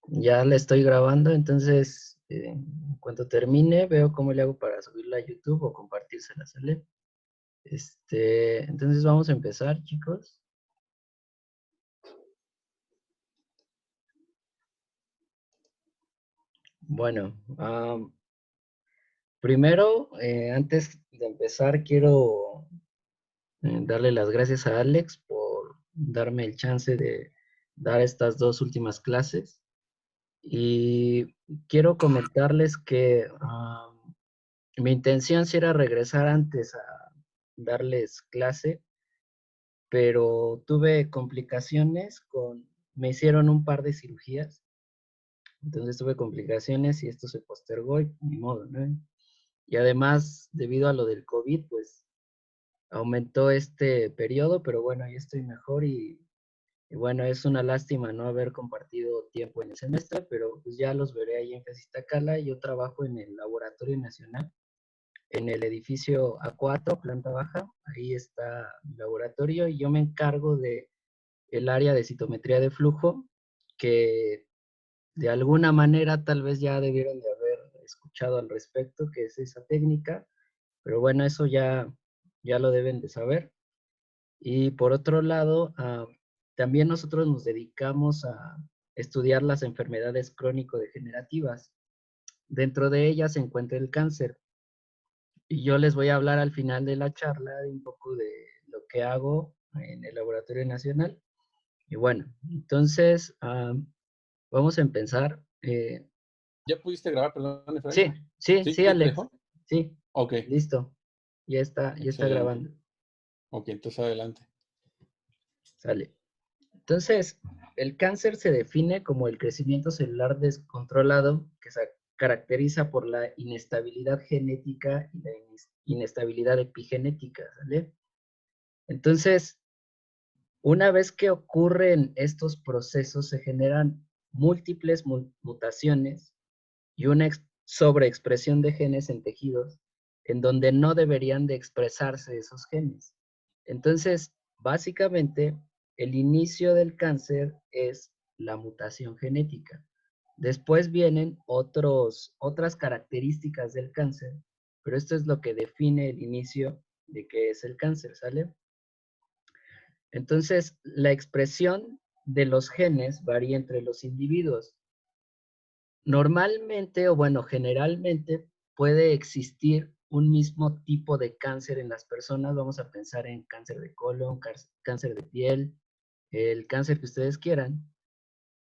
Ya la estoy grabando, entonces en cuanto termine veo cómo le hago para subirla a YouTube o compartírsela, ¿sale? Entonces vamos a empezar, chicos. Bueno, primero, antes de empezar, quiero darle las gracias a Alex por darme el chance de dar estas dos últimas clases. Y quiero comentarles que mi intención sí era regresar antes a darles clase, pero tuve complicaciones me hicieron un par de cirugías, entonces tuve complicaciones y esto se postergó y ni modo, ¿no? Y además, debido a lo del COVID, pues aumentó este periodo, pero bueno, ya estoy mejor y bueno, es una lástima no haber compartido tiempo en el semestre, pero pues ya los veré ahí en Iztacala. Yo trabajo en el Laboratorio Nacional, en el edificio A4, planta baja. Ahí está mi laboratorio y yo me encargo de el área de citometría de flujo, que de alguna manera tal vez ya debieron de haber escuchado al respecto, que es esa técnica, pero bueno, eso ya lo deben de saber. Y por otro lado, también nosotros nos dedicamos a estudiar las enfermedades crónico-degenerativas. Dentro de ellas se encuentra el cáncer. Y yo les voy a hablar al final de la charla de un poco de lo que hago en el Laboratorio Nacional. Y bueno, entonces vamos a empezar. ¿Ya pudiste grabar, perdón, Efraín? Sí, sí, ¿Sí? sí, ¿Sí te Alex. dejó? Sí, Ok, listo. Ya está excelente. grabando. Ok, entonces adelante. Sale. Entonces, el cáncer se define como el crecimiento celular descontrolado que se caracteriza por la inestabilidad genética y la inestabilidad epigenética, ¿sale? Entonces, una vez que ocurren estos procesos, se generan múltiples mutaciones y una sobreexpresión de genes en tejidos en donde no deberían de expresarse esos genes. Entonces, básicamente, el inicio del cáncer es la mutación genética. Después vienen otras características del cáncer, pero esto es lo que define el inicio de qué es el cáncer, ¿sale? Entonces, la expresión de los genes varía entre los individuos. Normalmente, o bueno, generalmente puede existir un mismo tipo de cáncer en las personas. Vamos a pensar en cáncer de colon, cáncer de piel, el cáncer que ustedes quieran,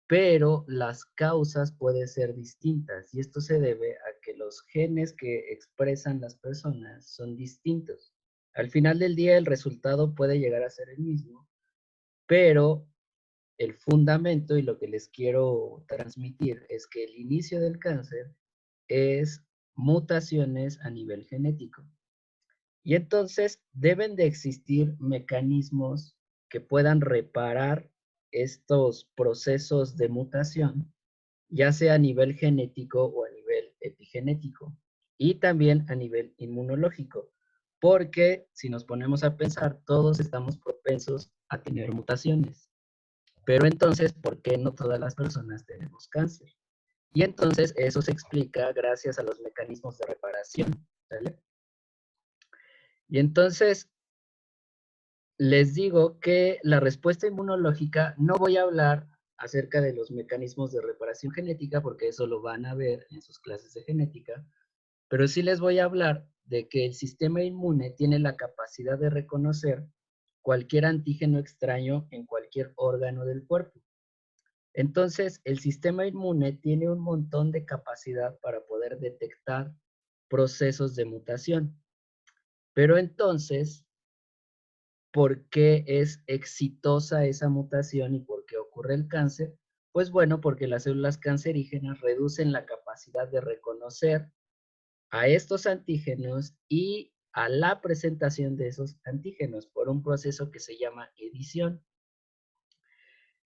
pero las causas pueden ser distintas y esto se debe a que los genes que expresan las personas son distintos. Al final del día el resultado puede llegar a ser el mismo, pero el fundamento y lo que les quiero transmitir es que el inicio del cáncer es mutaciones a nivel genético. Y entonces deben de existir mecanismos que puedan reparar estos procesos de mutación, ya sea a nivel genético o a nivel epigenético, y también a nivel inmunológico, porque si nos ponemos a pensar, todos estamos propensos a tener mutaciones. Pero entonces, ¿por qué no todas las personas tenemos cáncer? Y entonces eso se explica gracias a los mecanismos de reparación, ¿vale? Y entonces les digo que la respuesta inmunológica, no voy a hablar acerca de los mecanismos de reparación genética, porque eso lo van a ver en sus clases de genética, pero sí les voy a hablar de que el sistema inmune tiene la capacidad de reconocer cualquier antígeno extraño en cualquier órgano del cuerpo. Entonces, el sistema inmune tiene un montón de capacidad para poder detectar procesos de mutación. Pero entonces, ¿por qué es exitosa esa mutación y por qué ocurre el cáncer? Pues bueno, porque las células cancerígenas reducen la capacidad de reconocer a estos antígenos y a la presentación de esos antígenos por un proceso que se llama edición.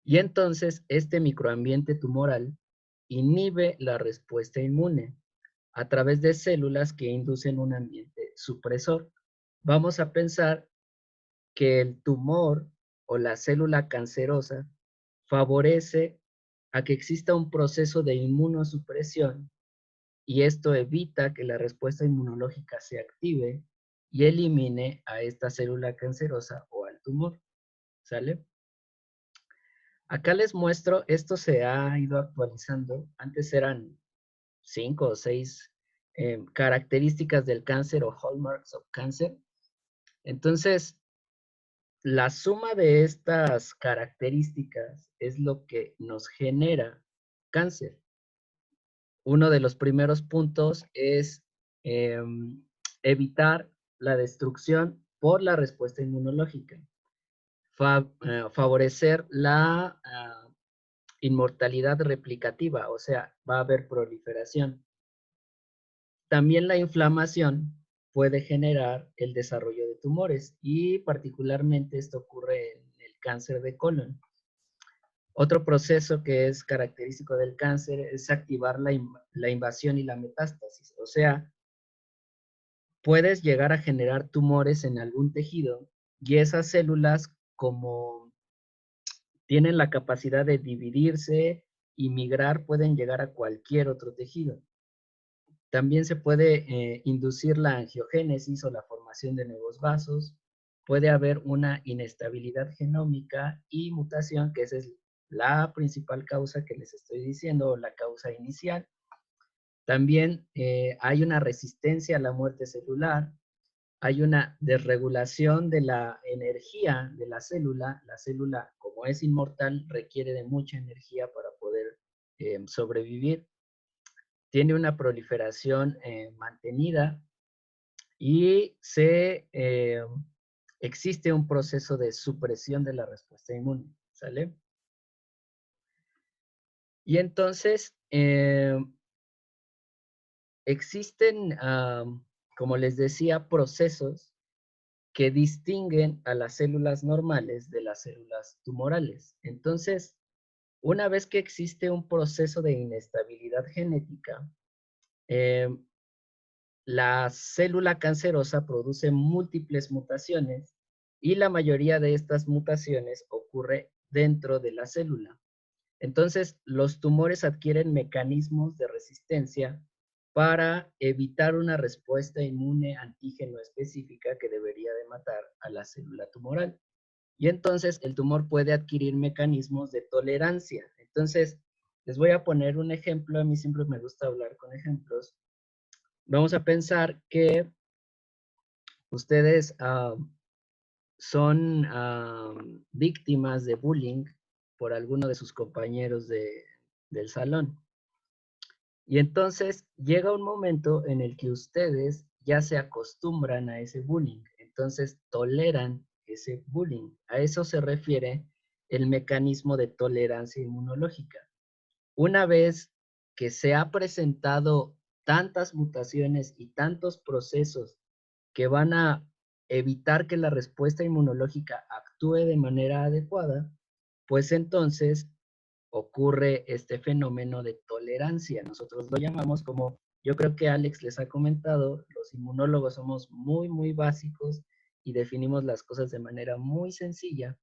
Y entonces este microambiente tumoral inhibe la respuesta inmune a través de células que inducen un ambiente supresor. Vamos a pensar que el tumor o la célula cancerosa favorece a que exista un proceso de inmunosupresión y esto evita que la respuesta inmunológica se active y elimine a esta célula cancerosa o al tumor, ¿sale? Acá les muestro, esto se ha ido actualizando, antes eran 5 o 6 características del cáncer o hallmarks of cancer. Entonces, la suma de estas características es lo que nos genera cáncer. Uno de los primeros puntos es evitar la destrucción por la respuesta inmunológica. Favorecer la inmortalidad replicativa, o sea, va a haber proliferación. También la inflamación puede generar el desarrollo de tumores y particularmente esto ocurre en el cáncer de colon. Otro proceso que es característico del cáncer es activar la invasión y la metástasis, o sea, puedes llegar a generar tumores en algún tejido y esas células como tienen la capacidad de dividirse y migrar, pueden llegar a cualquier otro tejido. También se puede inducir la angiogénesis o la formación de nuevos vasos. Puede haber una inestabilidad genómica y mutación, que esa es la principal causa que les estoy diciendo, o la causa inicial. También hay una resistencia a la muerte celular. Hay una desregulación de la energía de la célula. La célula, como es inmortal, requiere de mucha energía para poder sobrevivir. Tiene una proliferación mantenida y existe un proceso de supresión de la respuesta inmune, ¿sale? Y entonces, existen, como les decía, procesos que distinguen a las células normales de las células tumorales. Entonces, una vez que existe un proceso de inestabilidad genética, la célula cancerosa produce múltiples mutaciones y la mayoría de estas mutaciones ocurre dentro de la célula. Entonces, los tumores adquieren mecanismos de resistencia para evitar una respuesta inmune antígeno específica que debería de matar a la célula tumoral. Y entonces el tumor puede adquirir mecanismos de tolerancia. Entonces, les voy a poner un ejemplo. A mí siempre me gusta hablar con ejemplos. Vamos a pensar que ustedes son víctimas de bullying por alguno de sus compañeros del salón. Y entonces llega un momento en el que ustedes ya se acostumbran a ese bullying, entonces toleran ese bullying. A eso se refiere el mecanismo de tolerancia inmunológica. Una vez que se ha presentado tantas mutaciones y tantos procesos que van a evitar que la respuesta inmunológica actúe de manera adecuada, pues entonces ocurre este fenómeno de tolerancia. Nosotros lo llamamos como, yo creo que Alex les ha comentado, los inmunólogos somos muy, muy básicos y definimos las cosas de manera muy sencilla.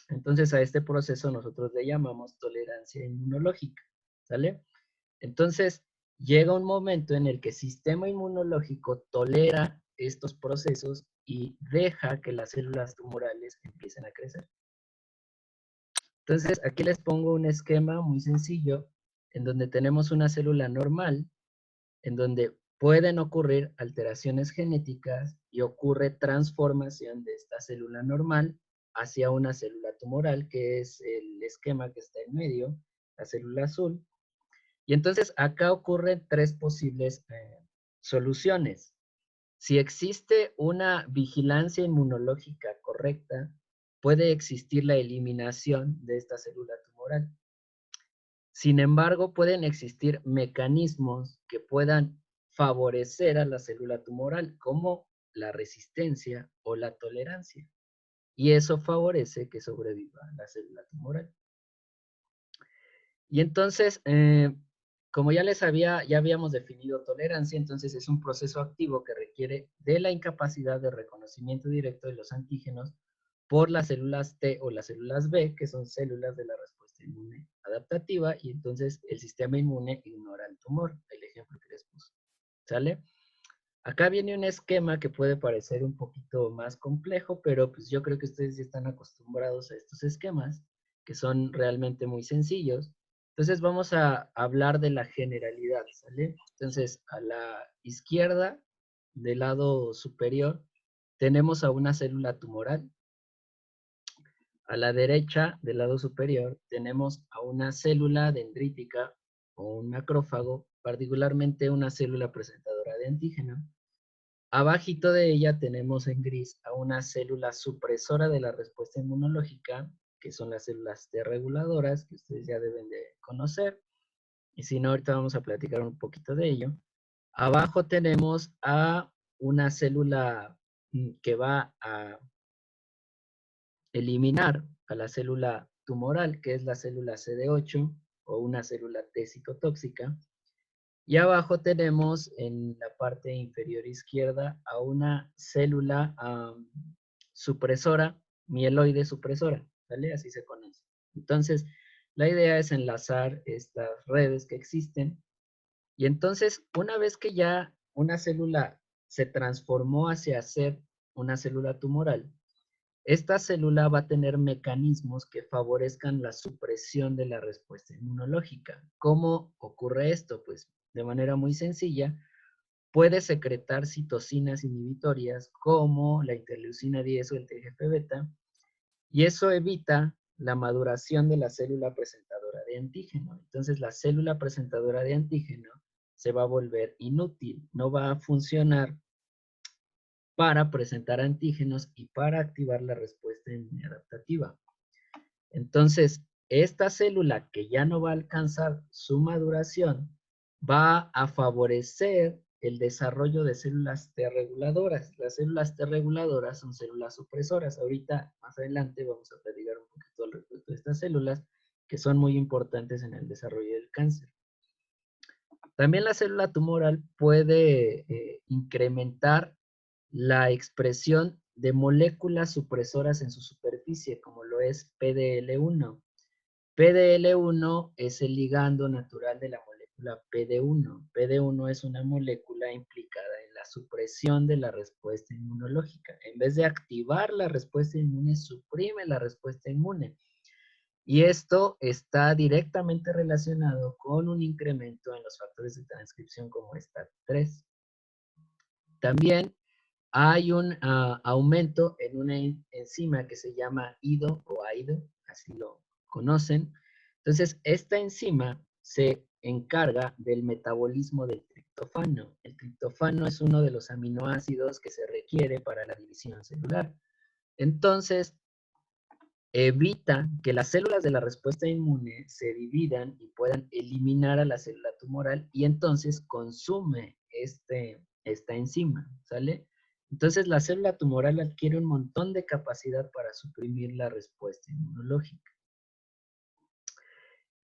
Entonces a este proceso nosotros le llamamos tolerancia inmunológica, ¿sale? Entonces llega un momento en el que el sistema inmunológico tolera estos procesos y deja que las células tumorales empiecen a crecer. Entonces, aquí les pongo un esquema muy sencillo en donde tenemos una célula normal, en donde pueden ocurrir alteraciones genéticas y ocurre transformación de esta célula normal hacia una célula tumoral, que es el esquema que está en medio, la célula azul. Y entonces acá ocurren tres posibles soluciones. Si existe una vigilancia inmunológica correcta, puede existir la eliminación de esta célula tumoral. Sin embargo, pueden existir mecanismos que puedan favorecer a la célula tumoral, como la resistencia o la tolerancia. Y eso favorece que sobreviva la célula tumoral. Y entonces, como ya habíamos definido tolerancia, entonces es un proceso activo que requiere de la incapacidad de reconocimiento directo de los antígenos por las células T o las células B, que son células de la respuesta respuesta inmune adaptativa y entonces el sistema inmune ignora el tumor, el ejemplo que les puse. ¿Sale? Acá viene un esquema que puede parecer un poquito más complejo, pero pues yo creo que ustedes ya están acostumbrados a estos esquemas, que son realmente muy sencillos. Entonces vamos a hablar de la generalidad, ¿sale? Entonces a la izquierda, del lado superior, tenemos a una célula tumoral. A la derecha, del lado superior, tenemos a una célula dendrítica o un macrófago, particularmente una célula presentadora de antígeno. Abajito de ella tenemos en gris a una célula supresora de la respuesta inmunológica, que son las células T reguladoras, que ustedes ya deben de conocer. Y si no, ahorita vamos a platicar un poquito de ello. Abajo tenemos a una célula que va a eliminar a la célula tumoral, que es la célula CD8 o una célula T citotóxica. Y abajo tenemos en la parte inferior izquierda a una célula supresora, mieloide supresora, ¿vale? Así se conoce. Entonces, la idea es enlazar estas redes que existen. Y entonces, una vez que ya una célula se transformó hacia ser una célula tumoral, esta célula va a tener mecanismos que favorezcan la supresión de la respuesta inmunológica. ¿Cómo ocurre esto? Pues de manera muy sencilla, puede secretar citocinas inhibitorias como la interleucina 10 o el TGF-beta, y eso evita la maduración de la célula presentadora de antígeno. Entonces la célula presentadora de antígeno se va a volver inútil, no va a funcionar para presentar antígenos y para activar la respuesta inmunadaptativa. Entonces, esta célula que ya no va a alcanzar su maduración va a favorecer el desarrollo de células T reguladoras. Las células T reguladoras son células supresoras. Ahorita, más adelante, vamos a platicar un poquito al respecto de estas células que son muy importantes en el desarrollo del cáncer. También la célula tumoral puede incrementar la expresión de moléculas supresoras en su superficie, como lo es PDL1. PDL1 es el ligando natural de la molécula PD1. PD1 es una molécula implicada en la supresión de la respuesta inmunológica. En vez de activar la respuesta inmune, suprime la respuesta inmune. Y esto está directamente relacionado con un incremento en los factores de transcripción como STAT3. También hay un aumento en una enzima que se llama IDO o AIDO, así lo conocen. Entonces, esta enzima se encarga del metabolismo del triptofano. El triptofano es uno de los aminoácidos que se requiere para la división celular. Entonces, evita que las células de la respuesta inmune se dividan y puedan eliminar a la célula tumoral y entonces consume esta enzima, ¿sale? Entonces la célula tumoral adquiere un montón de capacidad para suprimir la respuesta inmunológica.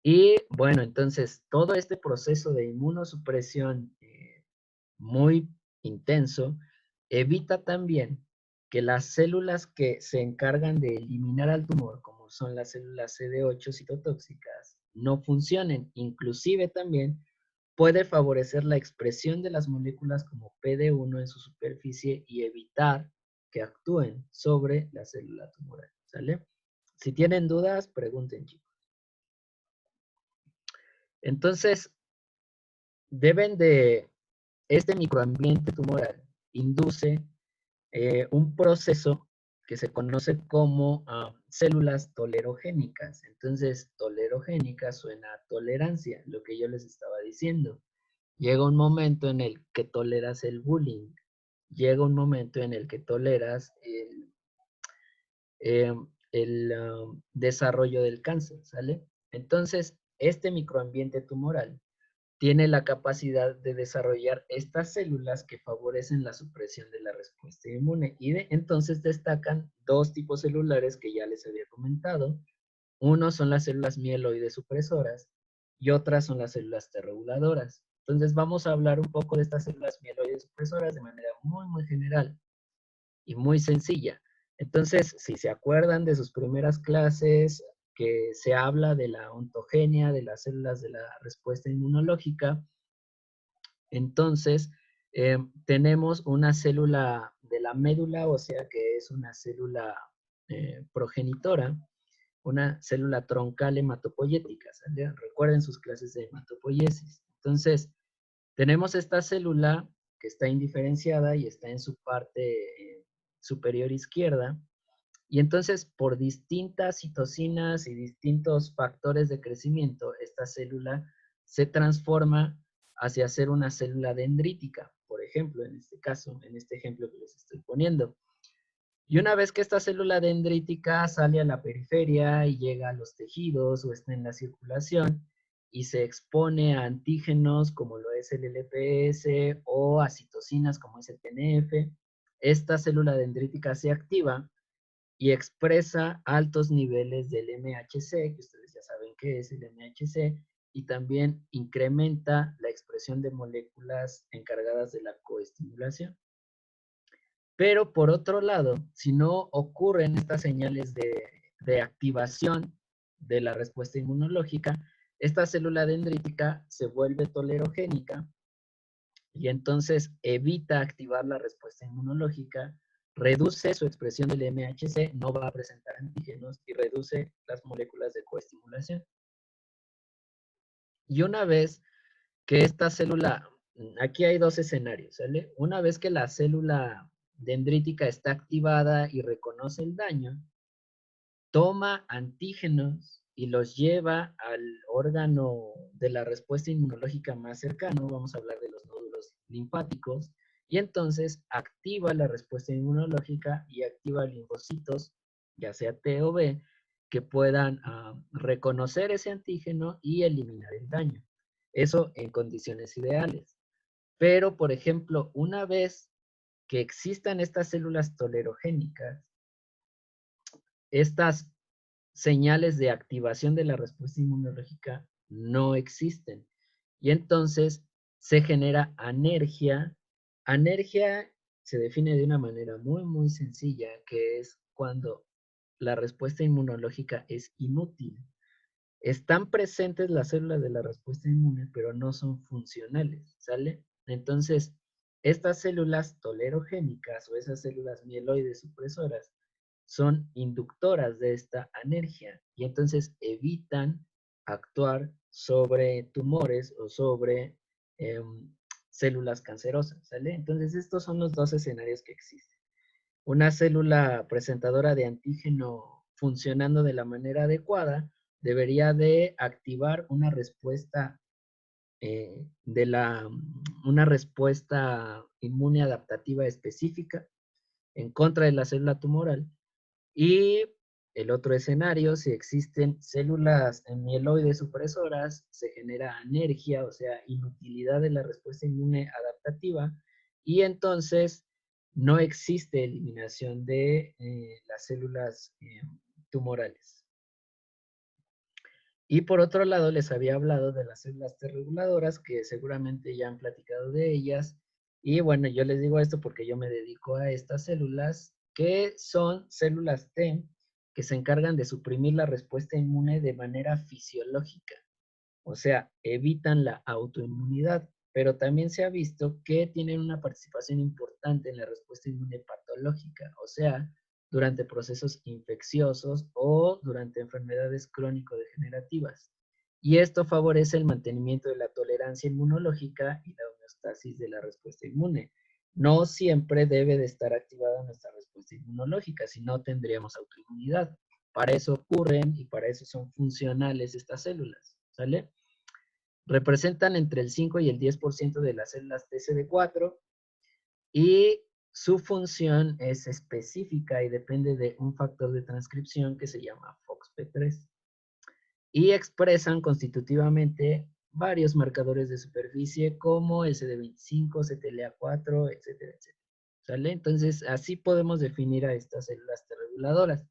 Y bueno, entonces todo este proceso de inmunosupresión muy intenso evita también que las células que se encargan de eliminar al tumor, como son las células CD8 citotóxicas, no funcionen. Inclusive también puede favorecer la expresión de las moléculas como PD1 en su superficie y evitar que actúen sobre la célula tumoral, ¿sale? Si tienen dudas, pregunten, chicos. Entonces, este microambiente tumoral induce un proceso que se conoce como células tolerogénicas. Entonces, tolerogénica suena a tolerancia, lo que yo les estaba diciendo. Llega un momento en el que toleras el bullying. Llega un momento en el que toleras el desarrollo del cáncer, ¿sale? Entonces, este microambiente tumoral tiene la capacidad de desarrollar estas células que favorecen la supresión de la respuesta inmune. Y entonces destacan dos tipos celulares que ya les había comentado. Uno son las células mieloides supresoras y otras son las células T reguladoras. Entonces vamos a hablar un poco de estas células mieloides supresoras de manera muy, muy general y muy sencilla. Entonces, si se acuerdan de sus primeras clases que se habla de la ontogenia, de las células de la respuesta inmunológica. Entonces, tenemos una célula de la médula ósea, que es una célula progenitora, una célula troncal hematopoyética, ¿sale? Recuerden sus clases de hematopoiesis. Entonces, tenemos esta célula que está indiferenciada y está en su parte superior izquierda, y entonces por distintas citocinas y distintos factores de crecimiento, esta célula se transforma hacia ser una célula dendrítica, por ejemplo, en este caso, en este ejemplo que les estoy poniendo. Y una vez que esta célula dendrítica sale a la periferia y llega a los tejidos o está en la circulación y se expone a antígenos como lo es el LPS o a citocinas como es el TNF, esta célula dendrítica se activa y expresa altos niveles del MHC, que ustedes ya saben qué es el MHC, y también incrementa la expresión de moléculas encargadas de la coestimulación. Pero por otro lado, si no ocurren estas señales de activación de la respuesta inmunológica, esta célula dendrítica se vuelve tolerogénica y entonces evita activar la respuesta inmunológica, reduce su expresión del MHC, no va a presentar antígenos y reduce las moléculas de coestimulación. Y una vez que esta célula, aquí hay dos escenarios, ¿sale? Una vez que la célula dendrítica está activada y reconoce el daño, toma antígenos y los lleva al órgano de la respuesta inmunológica más cercano, vamos a hablar de los nódulos linfáticos, y entonces activa la respuesta inmunológica y activa linfocitos, ya sea T o B, que puedan reconocer ese antígeno y eliminar el daño. Eso en condiciones ideales. Pero, por ejemplo, una vez que existan estas células tolerogénicas, estas señales de activación de la respuesta inmunológica no existen. Y entonces se genera anergia. Anergia se define de una manera muy, muy sencilla, que es cuando la respuesta inmunológica es inútil. Están presentes las células de la respuesta inmune, pero no son funcionales, ¿sale? Entonces, estas células tolerogénicas o esas células mieloides supresoras son inductoras de esta anergia y entonces evitan actuar sobre tumores o sobre células cancerosas, ¿sale? Entonces, estos son los dos escenarios que existen. Una célula presentadora de antígeno funcionando de la manera adecuada debería de activar una respuesta una respuesta inmune adaptativa específica en contra de la célula tumoral. Y el otro escenario, si existen células mieloides supresoras, se genera anergia, o sea, inutilidad de la respuesta inmune adaptativa, y entonces no existe eliminación de las células tumorales. Y por otro lado, les había hablado de las células T reguladoras, que seguramente ya han platicado de ellas. Y bueno, yo les digo esto porque yo me dedico a estas células, que son células T que se encargan de suprimir la respuesta inmune de manera fisiológica. O sea, evitan la autoinmunidad, pero también se ha visto que tienen una participación importante en la respuesta inmune patológica, o sea, durante procesos infecciosos o durante enfermedades crónico-degenerativas. Y esto favorece el mantenimiento de la tolerancia inmunológica y la homeostasis de la respuesta inmune. No siempre debe de estar activada nuestra respuesta inmunológica, si no tendríamos autoinmunidad. Para eso ocurren y para eso son funcionales estas células, ¿sale? Representan entre el 5 y el 10% de las células TCD4 y su función es específica y depende de un factor de transcripción que se llama FOXP3. Y expresan constitutivamente varios marcadores de superficie como el CD25, CTLA4, etcétera, etcétera. ¿Sale? Entonces, así podemos definir a estas células T reguladoras.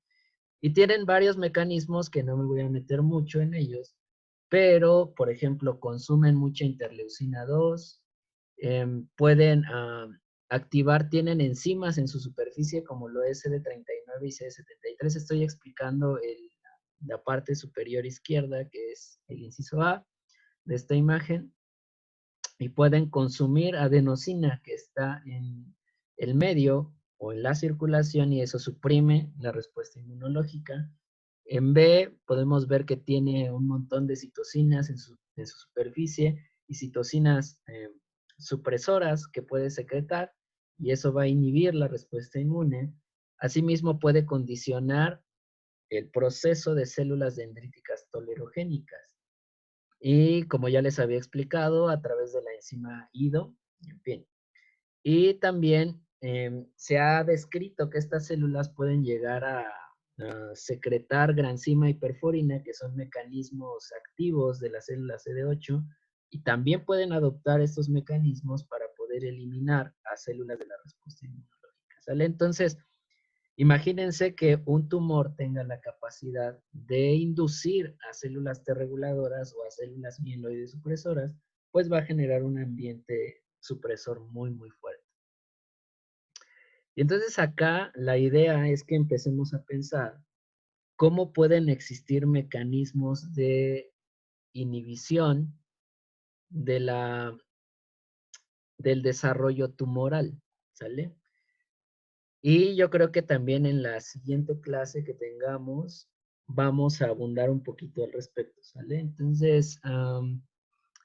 Y tienen varios mecanismos que no me voy a meter mucho en ellos, pero, por ejemplo, consumen mucha interleucina 2, pueden activar, tienen enzimas en su superficie como lo es CD39 y CD73. Estoy explicando la parte superior izquierda, que es el inciso A de esta imagen, y pueden consumir adenosina que está en el medio o en la circulación y eso suprime la respuesta inmunológica. En B podemos ver que tiene un montón de citocinas en su superficie y citocinas supresoras que puede secretar y eso va a inhibir la respuesta inmune. Asimismo puede condicionar el proceso de células dendríticas tolerogénicas. Y como ya les había explicado, a través de la enzima IDO, en fin. Y también se ha descrito que estas células pueden llegar a secretar granzima y perforina, que son mecanismos activos de la célula CD8, y también pueden adoptar estos mecanismos para poder eliminar a células de la respuesta inmunológica. ¿Sale? Entonces, imagínense que un tumor tenga la capacidad de inducir a células T reguladoras o a células mieloides supresoras, pues va a generar un ambiente supresor muy, muy fuerte. Y entonces acá la idea es que empecemos a pensar cómo pueden existir mecanismos de inhibición de del desarrollo tumoral, ¿sale? Y yo creo que también en la siguiente clase que tengamos vamos a abundar un poquito al respecto, ¿sale? Entonces,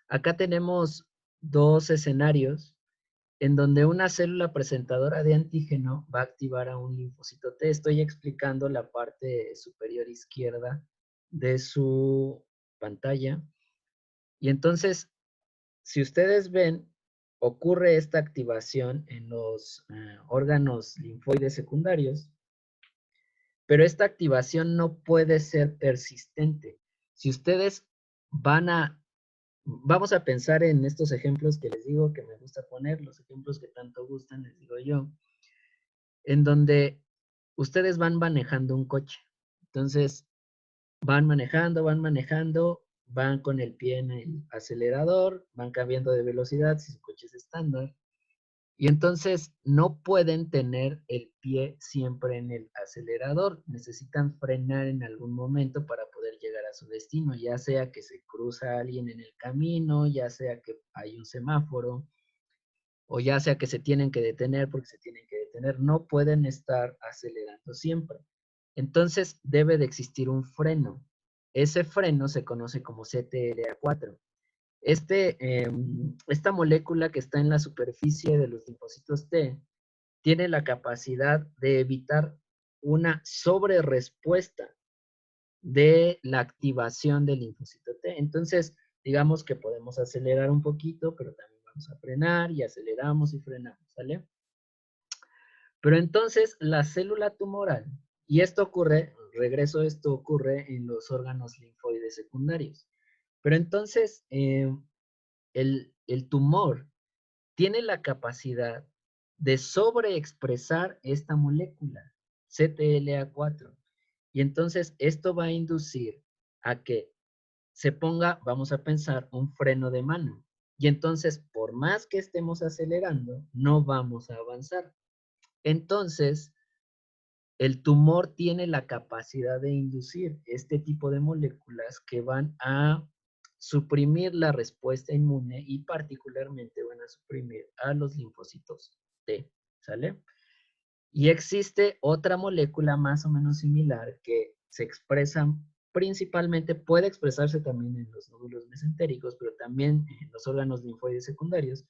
acá tenemos dos escenarios en donde una célula presentadora de antígeno va a activar a un linfocito T. Estoy explicando la parte superior izquierda de su pantalla. Y entonces, si ustedes ven, ocurre esta activación en los órganos linfoides secundarios, pero esta activación no puede ser persistente. Si ustedes vamos a pensar en estos ejemplos que les digo que me gusta poner, los ejemplos que tanto gustan, les digo yo, en donde ustedes van manejando un coche. Entonces, van con el pie en el acelerador, van cambiando de velocidad si su coche es estándar, y entonces no pueden tener el pie siempre en el acelerador, necesitan frenar en algún momento para poder llegar a su destino, ya sea que se cruza alguien en el camino, ya sea que hay un semáforo, o ya sea que se tienen que detener porque se tienen que detener, no pueden estar acelerando siempre. Entonces debe de existir un freno. Ese freno se conoce como CTLA4. Esta molécula que está en la superficie de los linfocitos T tiene la capacidad de evitar una sobrerespuesta de la activación del linfocito T. Entonces, digamos que podemos acelerar un poquito, pero también vamos a frenar y aceleramos y frenamos, ¿sale? Pero entonces la célula tumoral, y esto ocurre, regreso, esto ocurre en los órganos linfoides secundarios. Pero entonces el tumor tiene la capacidad de sobreexpresar esta molécula, CTLA4. Y entonces esto va a inducir a que se ponga, vamos a pensar, un freno de mano. Y entonces, por más que estemos acelerando, no vamos a avanzar. Entonces, el tumor tiene la capacidad de inducir este tipo de moléculas que van a suprimir la respuesta inmune y particularmente van a suprimir a los linfocitos T, ¿sale? Y existe otra molécula más o menos similar que se expresa principalmente, puede expresarse también en los nódulos mesentéricos, pero también en los órganos linfoides secundarios,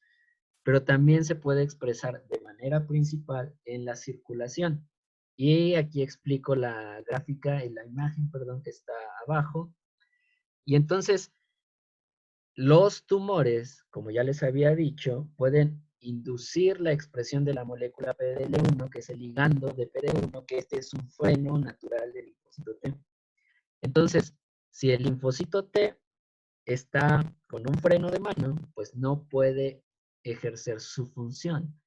pero también se puede expresar de manera principal en la circulación. Y aquí explico la gráfica, en la imagen, perdón, que está abajo. Y entonces, los tumores, como ya les había dicho, pueden inducir la expresión de la molécula PDL1, que es el ligando de PD1, que este es un freno natural del linfocito T. Entonces, si el linfocito T está con un freno de mano, pues no puede ejercer su función.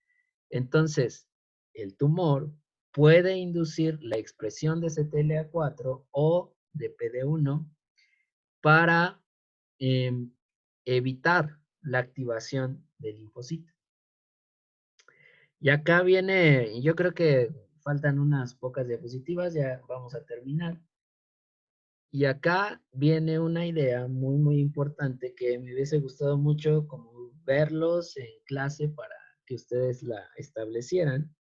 Entonces, el tumor puede inducir la expresión de CTLA4 o de PD1 para evitar la activación del linfocito. Y acá viene, yo creo que faltan unas pocas diapositivas, ya vamos a terminar. Y acá viene una idea muy, muy importante que me hubiese gustado mucho como verlos en clase para que ustedes la establecieran,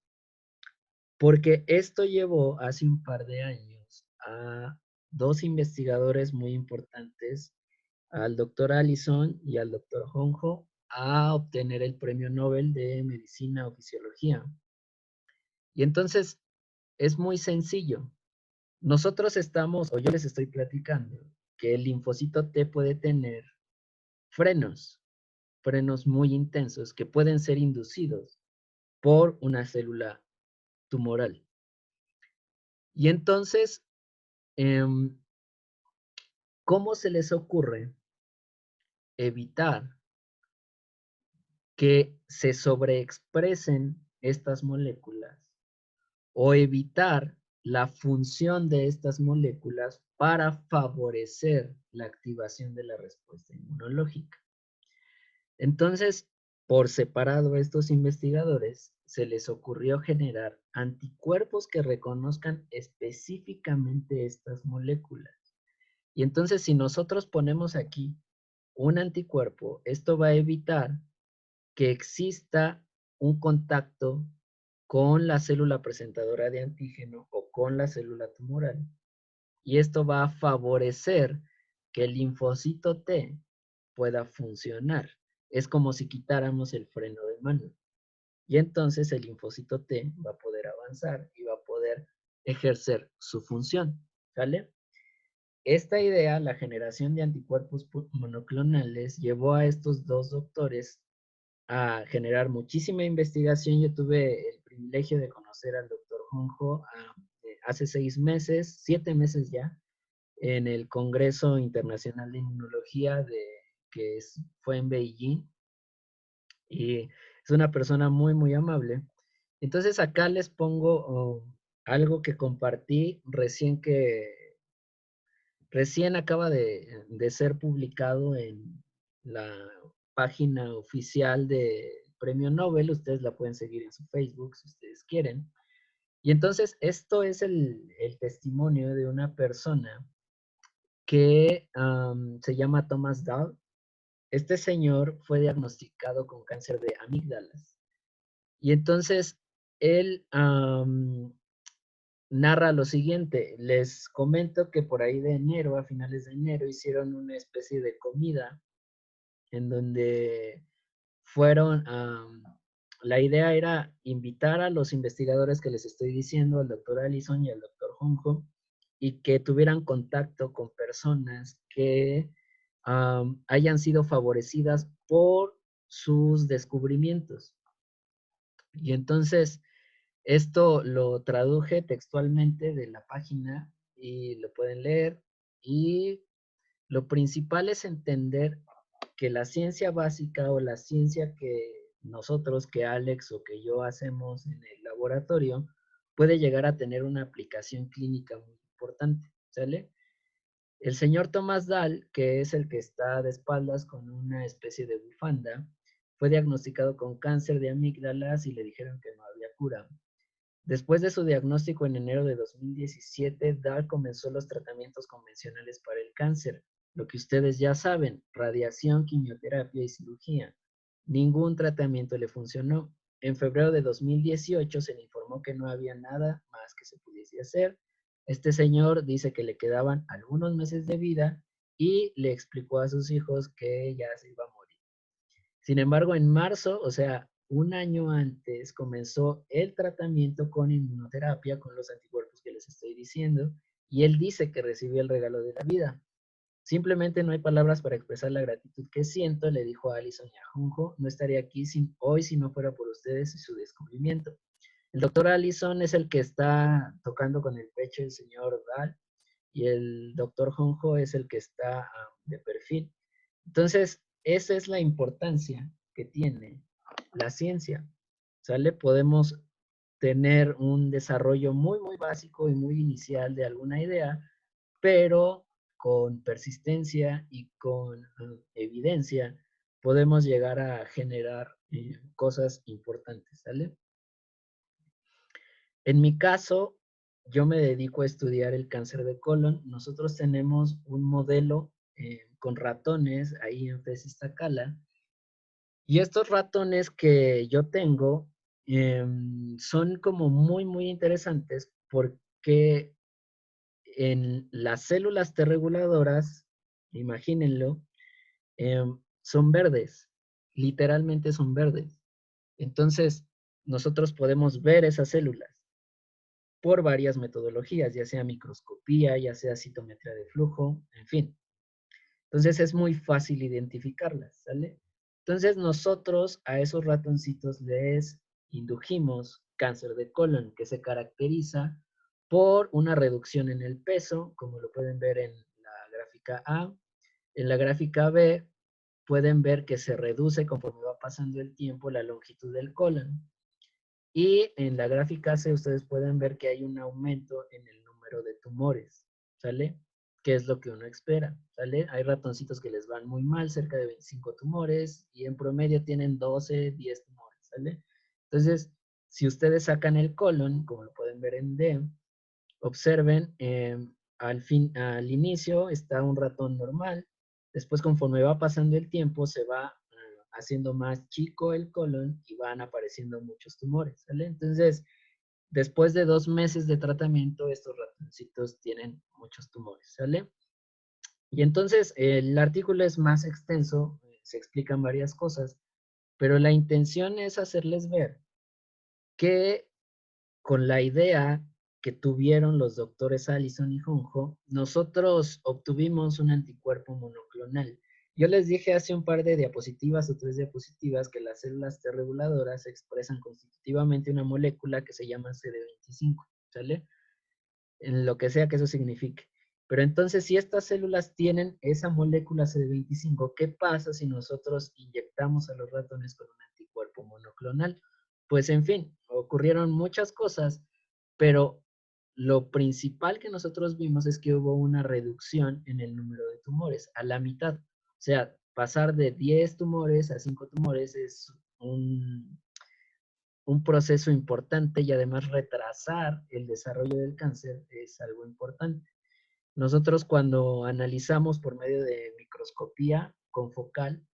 porque esto llevó hace un par de años a dos investigadores muy importantes, al doctor Allison y al doctor Honjo, a obtener el premio Nobel de Medicina o Fisiología. Y entonces es muy sencillo. Nosotros estamos, o yo les estoy platicando, que el linfocito T puede tener frenos, frenos muy intensos que pueden ser inducidos por una célula tumoral. Y entonces, ¿cómo se les ocurre evitar que se sobreexpresen estas moléculas o evitar la función de estas moléculas para favorecer la activación de la respuesta inmunológica? Entonces, por separado a estos investigadores, se les ocurrió generar anticuerpos que reconozcan específicamente estas moléculas. Y entonces, si nosotros ponemos aquí un anticuerpo, esto va a evitar que exista un contacto con la célula presentadora de antígeno o con la célula tumoral. Y esto va a favorecer que el linfocito T pueda funcionar. Es como si quitáramos el freno de mano. Y entonces el linfocito T va a poder avanzar y va a poder ejercer su función. ¿Sale? Esta idea, la generación de anticuerpos monoclonales, llevó a estos dos doctores a generar muchísima investigación. Yo tuve el privilegio de conocer al doctor Honjo hace 6 meses, 7 meses ya, en el Congreso Internacional de Inmunología fue en Beijing, y es una persona muy, muy amable. Entonces acá les pongo algo que compartí recién acaba de ser publicado en la página oficial del Premio Nobel. Ustedes la pueden seguir en su Facebook si ustedes quieren. Y entonces esto es el testimonio de una persona que se llama Thomas Dahl. Este señor fue diagnosticado con cáncer de amígdalas. Y entonces él narra lo siguiente. Les comento que por ahí de enero, a finales de enero, hicieron una especie de comida en donde fueron, la idea era invitar a los investigadores que les estoy diciendo, al doctor Allison y al doctor Honjo, y que tuvieran contacto con personas que hayan sido favorecidas por sus descubrimientos. Y entonces, esto lo traduje textualmente de la página y lo pueden leer. Y lo principal es entender que la ciencia básica o la ciencia que nosotros, que Alex o que yo hacemos en el laboratorio, puede llegar a tener una aplicación clínica muy importante, ¿sale? El señor Thomas Dahl, que es el que está de espaldas con una especie de bufanda, fue diagnosticado con cáncer de amígdalas y le dijeron que no había cura. Después de su diagnóstico en enero de 2017, Dahl comenzó los tratamientos convencionales para el cáncer, lo que ustedes ya saben: radiación, quimioterapia y cirugía. Ningún tratamiento le funcionó. En febrero de 2018 se le informó que no había nada más que se pudiese hacer. Este señor dice que le quedaban algunos meses de vida y le explicó a sus hijos que ya se iba a morir. Sin embargo, en marzo, o sea, un año antes, comenzó el tratamiento con inmunoterapia, con los anticuerpos que les estoy diciendo, y él dice que recibió el regalo de la vida. Simplemente no hay palabras para expresar la gratitud que siento, le dijo a Alison y a Junjo. No estaría aquí hoy si no fuera por ustedes y su descubrimiento. El doctor Allison es el que está tocando con el pecho el señor Dahl, y el doctor Honjo es el que está de perfil. Entonces, esa es la importancia que tiene la ciencia, ¿sale? Podemos tener un desarrollo muy, muy básico y muy inicial de alguna idea, pero con persistencia y con evidencia podemos llegar a generar cosas importantes, ¿sale? En mi caso, yo me dedico a estudiar el cáncer de colon. Nosotros tenemos un modelo con ratones ahí en FES Iztacala. Y estos ratones que yo tengo son como muy, muy interesantes porque en las células T reguladoras, imagínenlo, son verdes, literalmente son verdes. Entonces, nosotros podemos ver esas células por varias metodologías, ya sea microscopía, ya sea citometría de flujo, en fin. Entonces es muy fácil identificarlas, ¿sale? Entonces nosotros a esos ratoncitos les indujimos cáncer de colon, que se caracteriza por una reducción en el peso, como lo pueden ver en la gráfica A. En la gráfica B pueden ver que se reduce conforme va pasando el tiempo la longitud del colon. Y en la gráfica C ustedes pueden ver que hay un aumento en el número de tumores, ¿sale? ¿Qué es lo que uno espera? ¿Sale? Hay ratoncitos que les van muy mal, cerca de 25 tumores, y en promedio tienen 12, 10 tumores, ¿sale? Entonces, si ustedes sacan el colon, como lo pueden ver en D, observen, al inicio está un ratón normal, después conforme va pasando el tiempo se va haciendo más chico el colon y van apareciendo muchos tumores, ¿sale? Entonces, después de 2 meses de tratamiento, estos ratoncitos tienen muchos tumores, ¿sale? Y entonces, el artículo es más extenso, se explican varias cosas, pero la intención es hacerles ver que con la idea que tuvieron los doctores Allison y Junjo, nosotros obtuvimos un anticuerpo monoclonal. Yo les dije hace un par de diapositivas o 3 diapositivas que las células T reguladoras expresan constitutivamente una molécula que se llama CD25, ¿sale? En lo que sea que eso signifique. Pero entonces, si estas células tienen esa molécula CD25, ¿qué pasa si nosotros inyectamos a los ratones con un anticuerpo monoclonal? Pues en fin, ocurrieron muchas cosas, pero lo principal que nosotros vimos es que hubo una reducción en el número de tumores, a la mitad. O sea, pasar de 10 tumores a 5 tumores es un proceso importante y además retrasar el desarrollo del cáncer es algo importante. Nosotros cuando analizamos por medio de microscopía confocal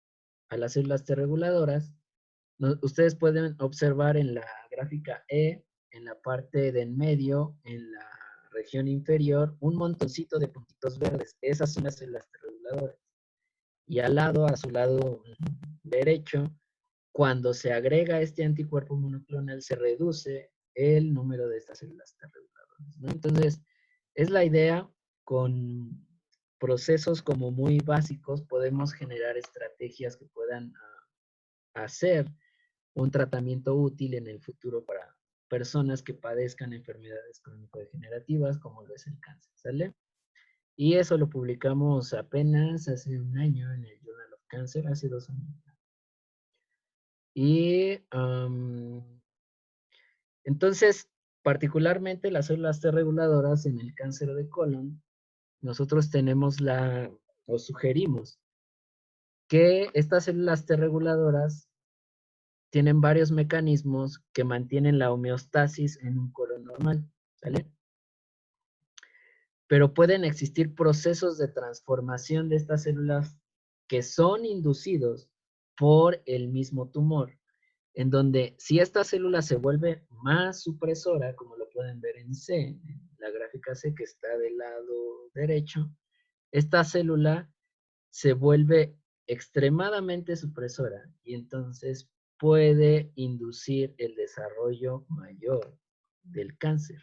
a las células T reguladoras, ustedes pueden observar en la gráfica E, en la parte de en medio, en la región inferior, un montoncito de puntitos verdes. Esas son las células T reguladoras. Y al lado, a su lado derecho, cuando se agrega este anticuerpo monoclonal, se reduce el número de estas células T reguladoras, ¿no? Entonces, es la idea, con procesos como muy básicos, podemos generar estrategias que puedan hacer un tratamiento útil en el futuro para personas que padezcan enfermedades crónico-degenerativas, como lo es el cáncer, ¿sale? Y eso lo publicamos apenas hace un año en el Journal of Cancer, hace 2 años. Y entonces, particularmente las células T reguladoras en el cáncer de colon, nosotros tenemos o sugerimos que estas células T reguladoras tienen varios mecanismos que mantienen la homeostasis en un colon normal, ¿sale? Pero pueden existir procesos de transformación de estas células que son inducidos por el mismo tumor, en donde si esta célula se vuelve más supresora, como lo pueden ver en C, en la gráfica C que está del lado derecho, esta célula se vuelve extremadamente supresora y entonces puede inducir el desarrollo mayor del cáncer.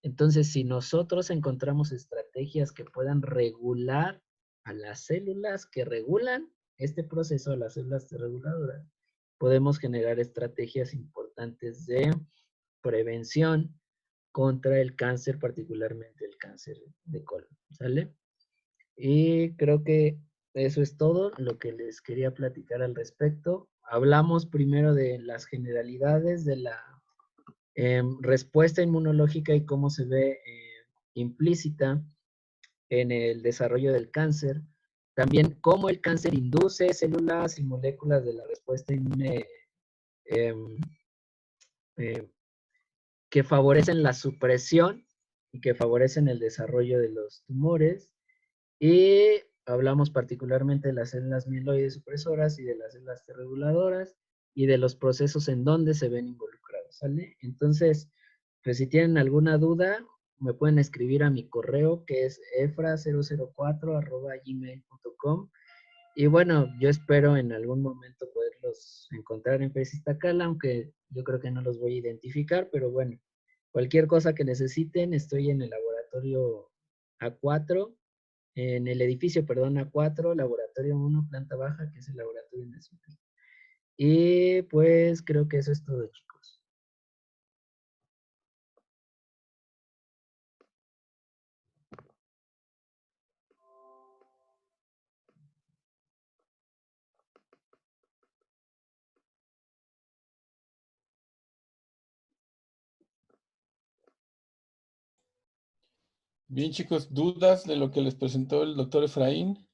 Entonces, si nosotros encontramos estrategias que puedan regular a las células que regulan este proceso, las células reguladoras, podemos generar estrategias importantes de prevención contra el cáncer, particularmente el cáncer de colon, ¿sale? Y creo que eso es todo lo que les quería platicar al respecto. Hablamos primero de las generalidades de la respuesta inmunológica y cómo se ve implícita en el desarrollo del cáncer. También cómo el cáncer induce células y moléculas de la respuesta inmune que favorecen la supresión y que favorecen el desarrollo de los tumores. Y hablamos particularmente de las células mieloides supresoras y de las células T reguladoras y de los procesos en donde se ven involucrados, ¿sale? Entonces, pues si tienen alguna duda, me pueden escribir a mi correo que es efra004@gmail.com. Y bueno, yo espero en algún momento poderlos encontrar en Pesistacala, aunque yo creo que no los voy a identificar, pero bueno, cualquier cosa que necesiten, estoy en el laboratorio A4, en el edificio, perdón, A4, laboratorio 1, planta baja, que es el laboratorio nacional. Y pues creo que eso es todo, chicos. Bien, chicos, ¿dudas de lo que les presentó el doctor Efraín?